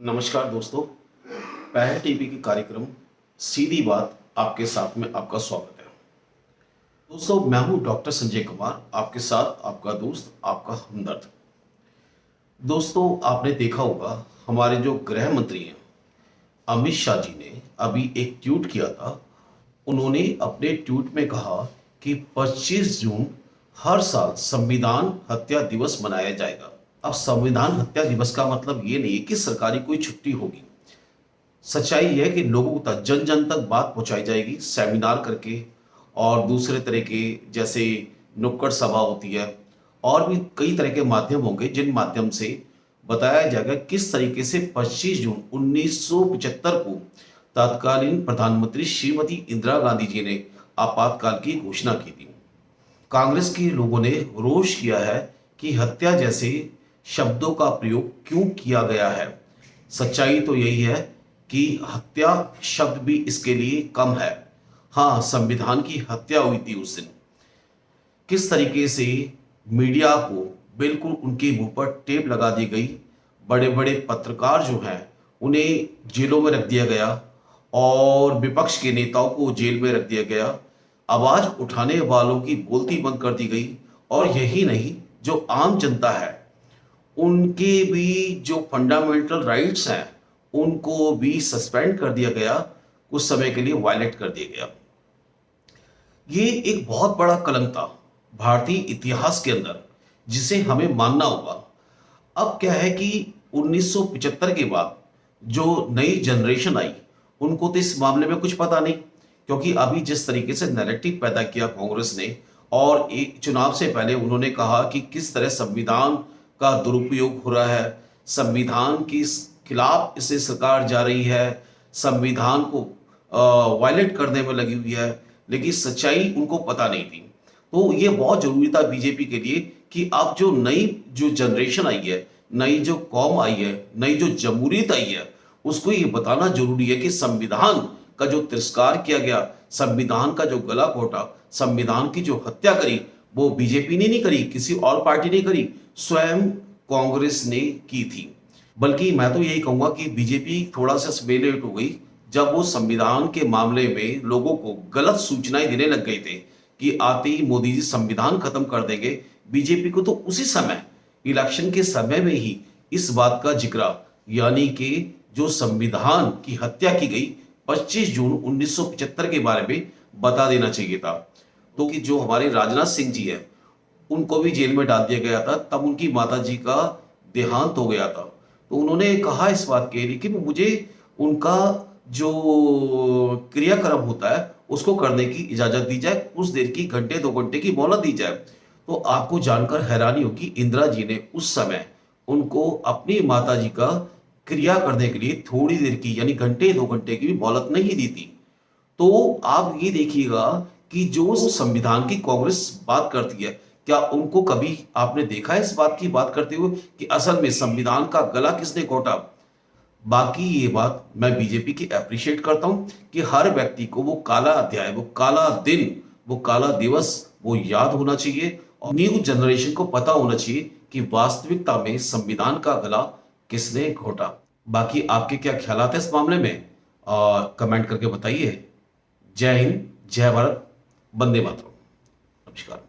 नमस्कार दोस्तों, पहल टीवी के कार्यक्रम सीधी बात आपके साथ में आपका स्वागत है। दोस्तों, मैं हूं डॉक्टर संजय कुमार, आपके साथ आपका दोस्त, आपका हमदर्द। दोस्तों, आपने देखा होगा हमारे जो गृह मंत्री हैं अमित शाह जी ने अभी एक ट्वीट किया था। उन्होंने अपने ट्वीट में कहा कि 25 जून हर साल संविधान हत्या दिवस मनाया जाएगा। अब संविधान हत्या दिवस का मतलब ये नहीं है कि सरकारी कोई छुट्टी होगी। सच्चाई है कि लोगों तक जन जन तक बात पहुंचाई जाएगी सेमिनार करके, और दूसरे तरह के जैसे नुक्कड़ सभा होती है, और भी कई तरह के माध्यम होंगे जिन माध्यम से बताया जाएगा किस तरीके से 25 जून 1975 को तत्कालीन प्रधानमंत्री श्रीमती इंदिरा गांधी जी ने आपातकाल की घोषणा की थी। कांग्रेस के लोगों ने रोष किया है कि हत्या जैसे शब्दों का प्रयोग क्यों किया गया है। सच्चाई तो यही है कि हत्या शब्द भी इसके लिए कम है। हाँ, संविधान की हत्या हुई थी उस दिन। किस तरीके से मीडिया को बिल्कुल उनके मुंह पर टेप लगा दी गई, बड़े बड़े पत्रकार जो हैं उन्हें जेलों में रख दिया गया, और विपक्ष के नेताओं को जेल में रख दिया गया, आवाज उठाने वालों की बोलती बंद कर दी गई। और यही नहीं, जो आम जनता है उनके भी जो फंडामेंटल राइट्स हैं उनको भी सस्पेंड कर दिया गया, कुछ समय के लिए वायलेट कर दिया गया। ये एक बहुत बड़ा कलंक था भारतीय इतिहास के अंदर, जिसे हमें मानना होगा। अब क्या है कि 1975 के बाद जो नई जनरेशन आई उनको तो इस मामले में कुछ पता नहीं, क्योंकि अभी जिस तरीके से नैरेटिव पैदा किया कांग्रेस ने, और एक चुनाव से पहले उन्होंने कहा कि किस तरह संविधान का दुरुपयोग हो रहा है, संविधान के खिलाफ इसे सरकार जा रही है, संविधान को वायलेट करने में लगी हुई है, लेकिन सच्चाई उनको पता नहीं थी। तो ये बहुत जरूरी था बीजेपी के लिए कि अब जो नई जो जनरेशन आई है, नई जो कौम आई है, नई जो जमहूरियत आई है, उसको ये बताना जरूरी है कि संविधान का जो तिरस्कार किया गया, संविधान का जो गला घोटा, संविधान की जो हत्या करी, वो बीजेपी ने नहीं करी, किसी और पार्टी ने करी, स्वयं कांग्रेस ने की थी। बल्कि मैं तो यही कहूंगा कि बीजेपी थोड़ा सा लेट हो गई जब वो संविधान के मामले में लोगों को गलत सूचनाएं देने लग गए थे कि आते ही मोदी जी संविधान खत्म कर देंगे। बीजेपी को तो उसी समय, इलेक्शन के समय में ही इस बात का जिक्र, यानी कि जो संविधान की हत्या की गई 25 जून 1975 के बारे में बता देना चाहिए था। तो कि जो हमारे राजनाथ सिंह जी है उनको भी जेल में डाल दिया गया था, तब उनकी माता जी का देहांत हो गया था। तो उन्होंने कहा इस बात के लिए कि मुझे उनका जो क्रियाक्रम होता है उसको करने की इजाजत दी जाए, कुछ देर की, घंटे 2 घंटे की मोहलत दी जाए। तो आपको जानकर हैरानी होगी, इंदिरा जी ने उस समय उनको अपनी माता जी का क्रिया करने के लिए थोड़ी देर की, यानी घंटे 2 घंटे की भी मोहलत नहीं दी थी। तो आप ये देखिएगा कि जो संविधान की कांग्रेस बात करती है, क्या उनको कभी आपने देखा है इस बात की बात करते हुए कि असल में संविधान का गला किसने घोटा? बाकी ये बात मैं बीजेपी की अप्रिशिएट करता हूं कि हर व्यक्ति को वो काला अध्याय, वो काला दिन, वो काला दिवस वो याद होना चाहिए, और न्यू जनरेशन को पता होना चाहिए कि वास्तविकता में संविधान का गला किसने घोटा। बाकी आपके क्या ख्यालात है इस मामले में, कमेंट करके बताइए। जय हिंद, जय भारत, वंदे मातरम। नमस्कार।